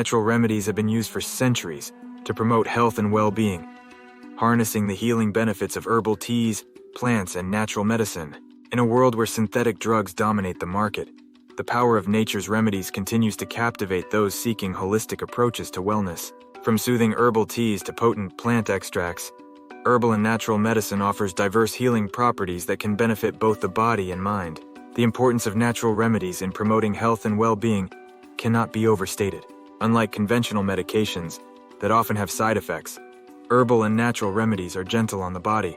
Natural remedies have been used for centuries to promote health and well-being, harnessing the healing benefits of herbal teas, plants, and natural medicine. In a world where synthetic drugs dominate the market, the power of nature's remedies continues to captivate those seeking holistic approaches to wellness. From soothing herbal teas to potent plant extracts, herbal and natural medicine offers diverse healing properties that can benefit both the body and mind. The importance of natural remedies in promoting health and well-being cannot be overstated. Unlike conventional medications that often have side effects, herbal and natural remedies are gentle on the body,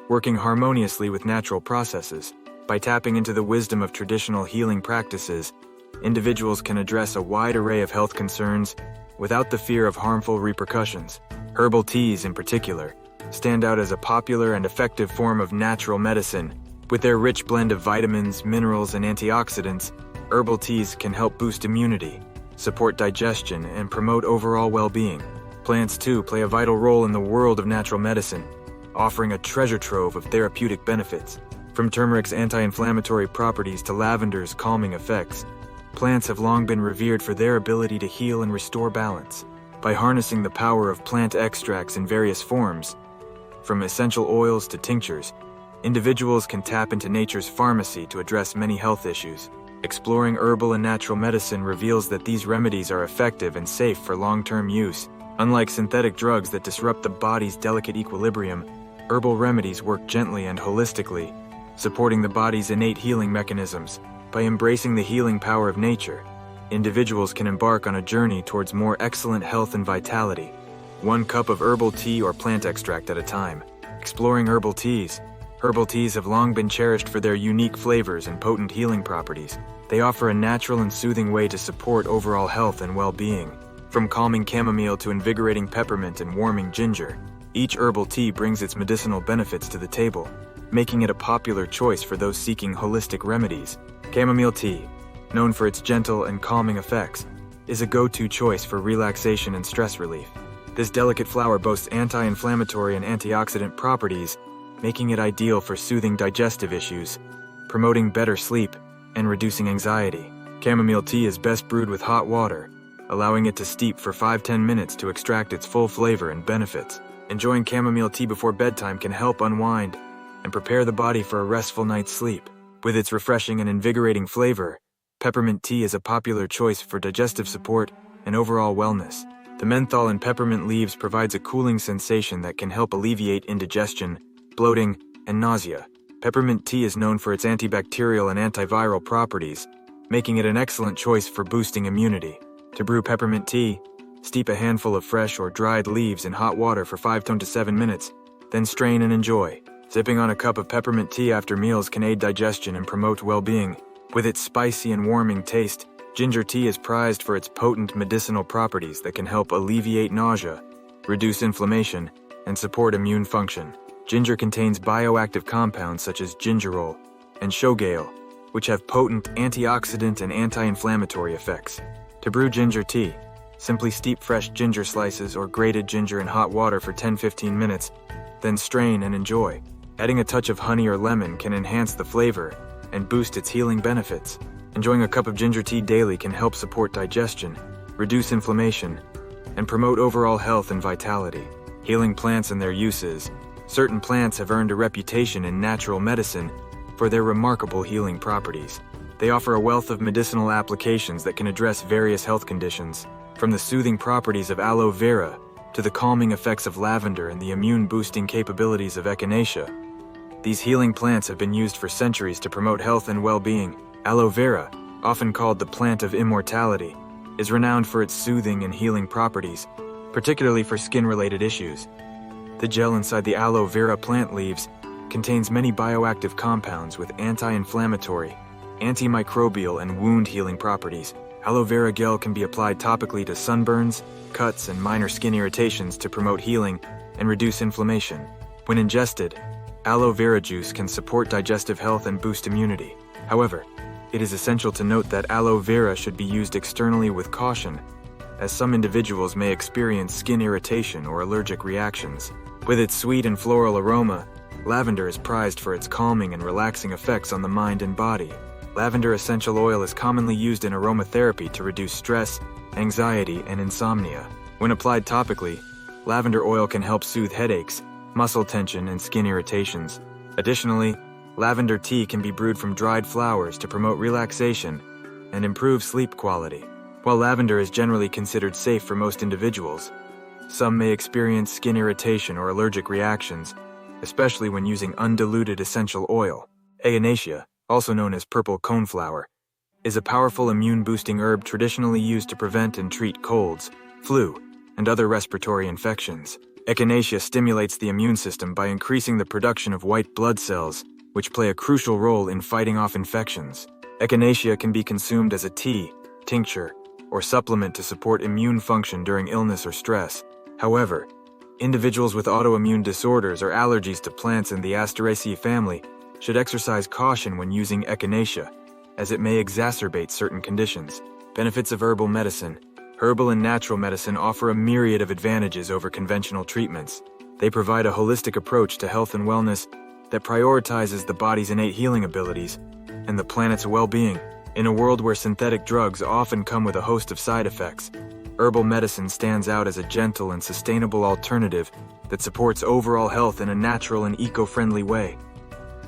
working harmoniously with natural processes. By tapping into the wisdom of traditional healing practices, individuals can address a wide array of health concerns without the fear of harmful repercussions. Herbal teas, in particular, stand out as a popular and effective form of natural medicine. With their rich blend of vitamins, minerals, and antioxidants, herbal teas can help boost immunity, support digestion, and promote overall well-being. Plants, too, play a vital role in the world of natural medicine, offering a treasure trove of therapeutic benefits. From turmeric's anti-inflammatory properties to lavender's calming effects, plants have long been revered for their ability to heal and restore balance. By harnessing the power of plant extracts in various forms, from essential oils to tinctures, individuals can tap into nature's pharmacy to address many health issues. Exploring herbal and natural medicine reveals that these remedies are effective and safe for long-term use. Unlike synthetic drugs that disrupt the body's delicate equilibrium, herbal remedies work gently and holistically, supporting the body's innate healing mechanisms. By embracing the healing power of nature, individuals can embark on a journey towards more excellent health and vitality, one cup of herbal tea or plant extract at a time. Exploring herbal teas. Herbal teas have long been cherished for their unique flavors and potent healing properties. They offer a natural and soothing way to support overall health and well-being. From calming chamomile to invigorating peppermint and warming ginger, each herbal tea brings its medicinal benefits to the table, making it a popular choice for those seeking holistic remedies. Chamomile tea, known for its gentle and calming effects, is a go-to choice for relaxation and stress relief. This delicate flower boasts anti-inflammatory and antioxidant properties, making it ideal for soothing digestive issues, promoting better sleep, and reducing anxiety. Chamomile tea is best brewed with hot water, allowing it to steep for 5-10 minutes to extract its full flavor and benefits. Enjoying chamomile tea before bedtime can help unwind and prepare the body for a restful night's sleep. With its refreshing and invigorating flavor, peppermint tea is a popular choice for digestive support and overall wellness. The menthol in peppermint leaves provides a cooling sensation that can help alleviate indigestion, bloating, and nausea. Peppermint tea is known for its antibacterial and antiviral properties, making it an excellent choice for boosting immunity. To brew peppermint tea, steep a handful of fresh or dried leaves in hot water for 5 to 7 minutes, then strain and enjoy. Sipping on a cup of peppermint tea after meals can aid digestion and promote well-being. With its spicy and warming taste, ginger tea is prized for its potent medicinal properties that can help alleviate nausea, reduce inflammation, and support immune function. Ginger contains bioactive compounds such as gingerol and shogale, which have potent antioxidant and anti-inflammatory effects. To brew ginger tea, simply steep fresh ginger slices or grated ginger in hot water for 10-15 minutes, then strain and enjoy. Adding a touch of honey or lemon can enhance the flavor and boost its healing benefits. Enjoying a cup of ginger tea daily can help support digestion, reduce inflammation, and promote overall health and vitality. Healing plants and their uses. Certain plants have earned a reputation in natural medicine for their remarkable healing properties. They offer a wealth of medicinal applications that can address various health conditions, from the soothing properties of aloe vera to the calming effects of lavender and the immune-boosting capabilities of echinacea. These healing plants have been used for centuries to promote health and well-being. Aloe vera, often called the plant of immortality, is renowned for its soothing and healing properties, particularly for skin-related issues. The gel inside the aloe vera plant leaves contains many bioactive compounds with anti-inflammatory, antimicrobial, and wound-healing properties. Aloe vera gel can be applied topically to sunburns, cuts, and minor skin irritations to promote healing and reduce inflammation. When ingested, aloe vera juice can support digestive health and boost immunity. However, it is essential to note that aloe vera should be used externally with caution, as some individuals may experience skin irritation or allergic reactions. With its sweet and floral aroma, lavender is prized for its calming and relaxing effects on the mind and body. Lavender essential oil is commonly used in aromatherapy to reduce stress, anxiety, and insomnia. When applied topically, lavender oil can help soothe headaches, muscle tension, and skin irritations. Additionally, lavender tea can be brewed from dried flowers to promote relaxation and improve sleep quality. While lavender is generally considered safe for most individuals, some may experience skin irritation or allergic reactions, especially when using undiluted essential oil. Echinacea, also known as purple coneflower, is a powerful immune-boosting herb traditionally used to prevent and treat colds, flu, and other respiratory infections. Echinacea stimulates the immune system by increasing the production of white blood cells, which play a crucial role in fighting off infections. Echinacea can be consumed as a tea, tincture, or supplement to support immune function during illness or stress. However, individuals with autoimmune disorders or allergies to plants in the Asteraceae family should exercise caution when using echinacea, as it may exacerbate certain conditions. Benefits of herbal medicine. Herbal and natural medicine offer a myriad of advantages over conventional treatments. They provide a holistic approach to health and wellness that prioritizes the body's innate healing abilities and the planet's well-being. In a world where synthetic drugs often come with a host of side effects, herbal medicine stands out as a gentle and sustainable alternative that supports overall health in a natural and eco-friendly way.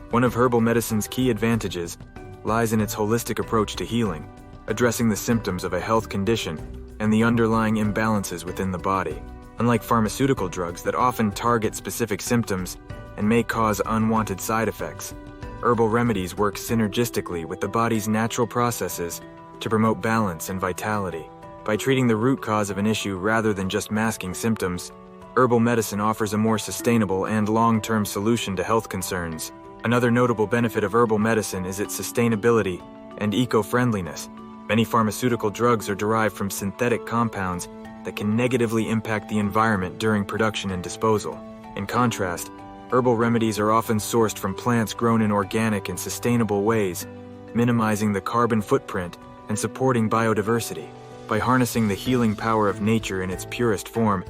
One of herbal medicine's key advantages lies in its holistic approach to healing, addressing the symptoms of a health condition and the underlying imbalances within the body. Unlike pharmaceutical drugs that often target specific symptoms and may cause unwanted side effects, herbal remedies work synergistically with the body's natural processes to promote balance and vitality. By treating the root cause of an issue rather than just masking symptoms, herbal medicine offers a more sustainable and long-term solution to health concerns. Another notable benefit of herbal medicine is its sustainability and eco-friendliness. Many pharmaceutical drugs are derived from synthetic compounds that can negatively impact the environment during production and disposal. In contrast, herbal remedies are often sourced from plants grown in organic and sustainable ways, minimizing the carbon footprint and supporting biodiversity. By harnessing the healing power of nature in its purest form,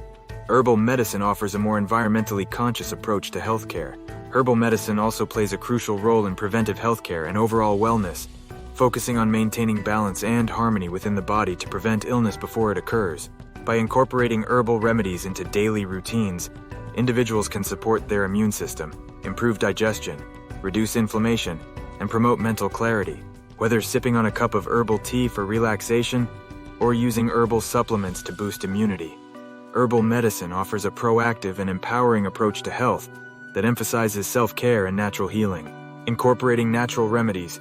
herbal medicine offers a more environmentally conscious approach to healthcare. Herbal medicine also plays a crucial role in preventive healthcare and overall wellness, focusing on maintaining balance and harmony within the body to prevent illness before it occurs. By incorporating herbal remedies into daily routines, individuals can support their immune system, improve digestion, reduce inflammation, and promote mental clarity. Whether sipping on a cup of herbal tea for relaxation or using herbal supplements to boost immunity, herbal medicine offers a proactive and empowering approach to health that emphasizes self-care and natural healing. Incorporating natural remedies,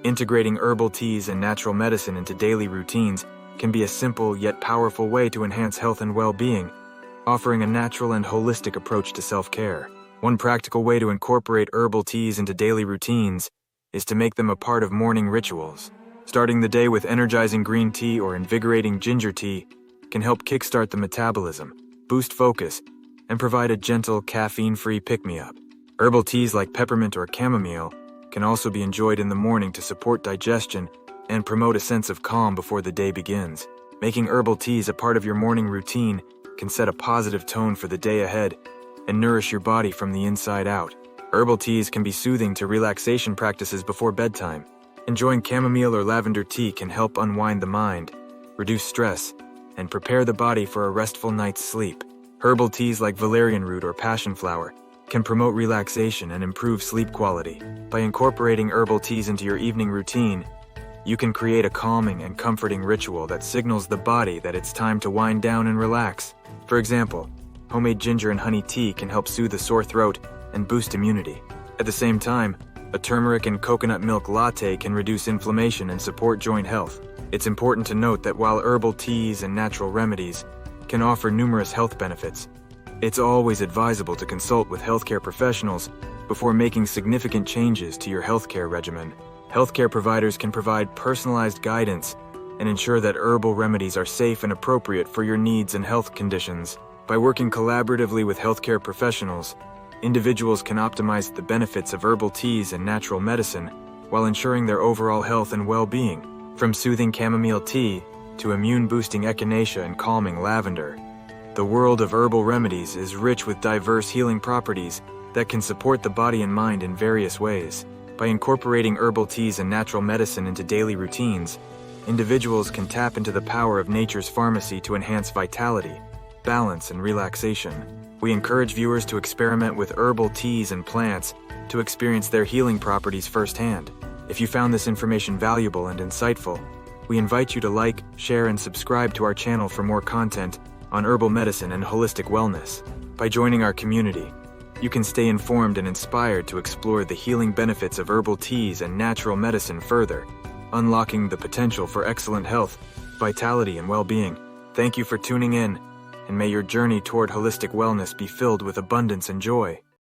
integrating herbal teas and natural medicine into daily routines can be a simple yet powerful way to enhance health and well-being, offering a natural and holistic approach to self-care. One practical way to incorporate herbal teas into daily routines is to make them a part of morning rituals. Starting the day with energizing green tea or invigorating ginger tea can help kickstart the metabolism, boost focus, and provide a gentle, caffeine-free pick-me-up. Herbal teas like peppermint or chamomile can also be enjoyed in the morning to support digestion and promote a sense of calm before the day begins. Making herbal teas a part of your morning routine can set a positive tone for the day ahead and nourish your body from the inside out. Herbal teas can be soothing to relaxation practices before bedtime. Enjoying chamomile or lavender tea can help unwind the mind, reduce stress, and prepare the body for a restful night's sleep. Herbal teas like valerian root or passion flower can promote relaxation and improve sleep quality. By incorporating herbal teas into your evening routine, you can create a calming and comforting ritual that signals the body that it's time to wind down and relax. For example, homemade ginger and honey tea can help soothe a sore throat and boost immunity. At the same time, a turmeric and coconut milk latte can reduce inflammation and support joint health. It's important to note that while herbal teas and natural remedies can offer numerous health benefits, it's always advisable to consult with healthcare professionals before making significant changes to your healthcare regimen. Healthcare providers can provide personalized guidance and ensure that herbal remedies are safe and appropriate for your needs and health conditions. By working collaboratively with healthcare professionals, individuals can optimize the benefits of herbal teas and natural medicine while ensuring their overall health and well-being. From soothing chamomile tea to immune-boosting echinacea and calming lavender, the world of herbal remedies is rich with diverse healing properties that can support the body and mind in various ways. By incorporating herbal teas and natural medicine into daily routines, individuals can tap into the power of nature's pharmacy to enhance vitality, balance, and relaxation. We encourage viewers to experiment with herbal teas and plants to experience their healing properties firsthand. If you found this information valuable and insightful, we invite you to like, share, and subscribe to our channel for more content on herbal medicine and holistic wellness. By joining our community, you can stay informed and inspired to explore the healing benefits of herbal teas and natural medicine further, unlocking the potential for excellent health, vitality, and well-being. Thank you for tuning in, and may your journey toward holistic wellness be filled with abundance and joy.